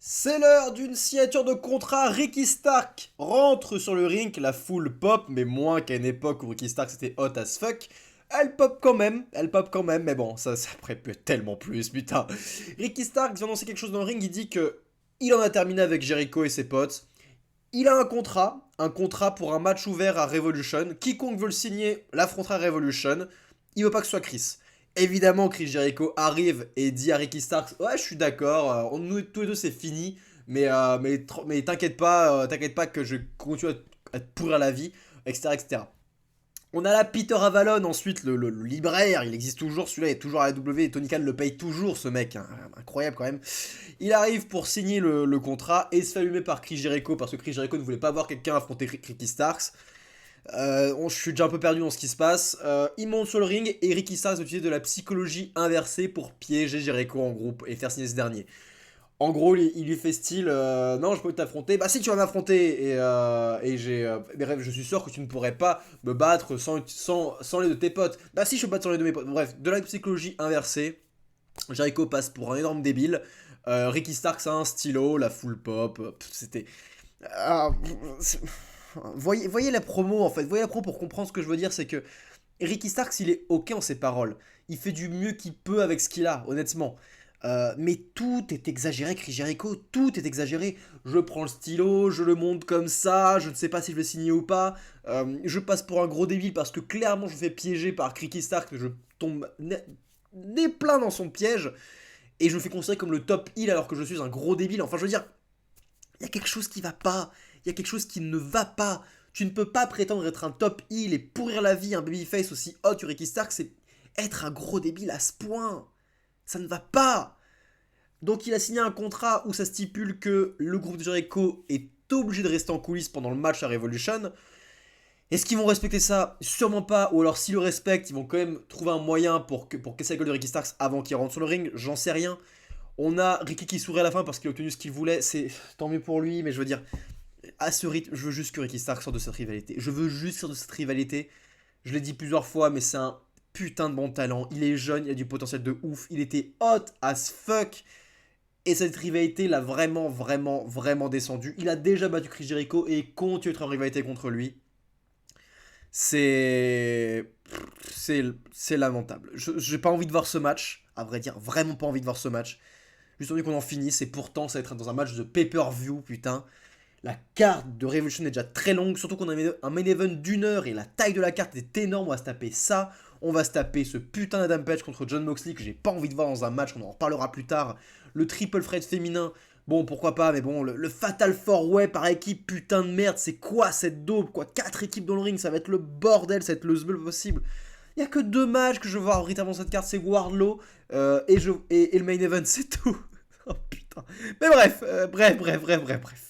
C'est l'heure d'une signature de contrat. Ricky Stark rentre sur le ring, la foule pop, mais moins qu'à une époque où Ricky Stark c'était hot as fuck. Elle pop quand même, mais bon, ça pourrait être tellement plus, putain. Ricky Stark vient annoncer quelque chose dans le ring, il dit que il en a terminé avec Jericho et ses potes. Il a un contrat pour un match ouvert à Revolution. Quiconque veut le signer l'affrontera à Revolution. Il veut pas que ce soit Chris. Évidemment, Chris Jericho arrive et dit à Ricky Starks, ouais, je suis d'accord, nous tous les deux c'est fini, mais t'inquiète pas que je continue à te pourrir la vie, etc., etc. On a là Peter Avalon, ensuite le libraire, il existe toujours, celui-là est toujours à la W, et Tony Khan le paye toujours, ce mec, hein, incroyable quand même. Il arrive pour signer le contrat et se fait allumer par Chris Jericho, parce que Chris Jericho ne voulait pas voir quelqu'un affronter Ricky Starks. Je suis déjà un peu perdu dans ce qui se passe. Il monte sur le ring et Ricky Starks utilise de la psychologie inversée pour piéger Jericho en groupe et faire signer ce dernier. En gros, il lui fait style non, je peux t'affronter. Bah, si tu vas m'affronter, bref, je suis sûr que tu ne pourrais pas me battre sans les de tes potes. Bah, si je peux battre sans les de mes potes. Bref, de la psychologie inversée. Jericho passe pour un énorme débile. Ricky Starks a un stylo, la full pop. C'était. Ah, voyez la promo en fait, voyez la promo pour comprendre ce que je veux dire, c'est que Ricky Starks il est ok en ses paroles, il fait du mieux qu'il peut avec ce qu'il a, honnêtement. Mais tout est exagéré, Chris Jericho, tout est exagéré. Je prends le stylo, je le monte comme ça, je ne sais pas si je vais signer ou pas. Je passe pour un gros débile parce que clairement je me fais piéger par Ricky Starks, je tombe nez plein dans son piège et je me fais considérer comme le top heel alors que je suis un gros débile. Enfin, je veux dire, il y a quelque chose qui va pas. Il y a quelque chose qui ne va pas. Tu ne peux pas prétendre être un top heel et pourrir la vie à un babyface aussi hot que Ricky Stark, c'est être un gros débile à ce point. Ça ne va pas. Donc il a signé un contrat où ça stipule que le groupe de Jericho est obligé de rester en coulisses pendant le match à Revolution. Est-ce qu'ils vont respecter ça? Sûrement pas. Ou alors s'ils le respectent, ils vont quand même trouver un moyen pour casser la gueule de Ricky Starks avant qu'il rentre sur le ring. J'en sais rien. On a Ricky qui sourit à la fin parce qu'il a obtenu ce qu'il voulait. C'est tant mieux pour lui, mais je veux dire, à ce rythme, je veux juste que Ricky Stark sorte de cette rivalité. Je veux juste sortir de cette rivalité. Je l'ai dit plusieurs fois, mais c'est un putain de bon talent. Il est jeune, il a du potentiel de ouf. Il était hot as fuck. Et cette rivalité l'a vraiment, vraiment, vraiment descendu. Il a déjà battu Chris Jericho et il continue d'être en rivalité contre lui. C'est. C'est lamentable. J'ai pas envie de voir ce match. À vrai dire, vraiment pas envie de voir ce match. Juste envie qu'on en finisse. Et pourtant, ça va être dans un match de pay-per-view, putain. La carte de Revolution est déjà très longue, surtout qu'on a un main event d'une heure et la taille de la carte est énorme. On va se taper ça, on va se taper ce putain d'Adam Page contre John Moxley que j'ai pas envie de voir dans un match, on en reparlera plus tard. Le triple threat féminin, bon pourquoi pas, mais bon, le Fatal 4-Way par équipe, putain de merde, c'est quoi cette daube quoi? 4 équipes dans le ring, ça va être le bordel, ça va être le zbeul possible. Il y a que 2 matchs que je veux voir véritablement cette carte, c'est Wardlow et le main event, c'est tout. Oh putain. Mais bref, bref.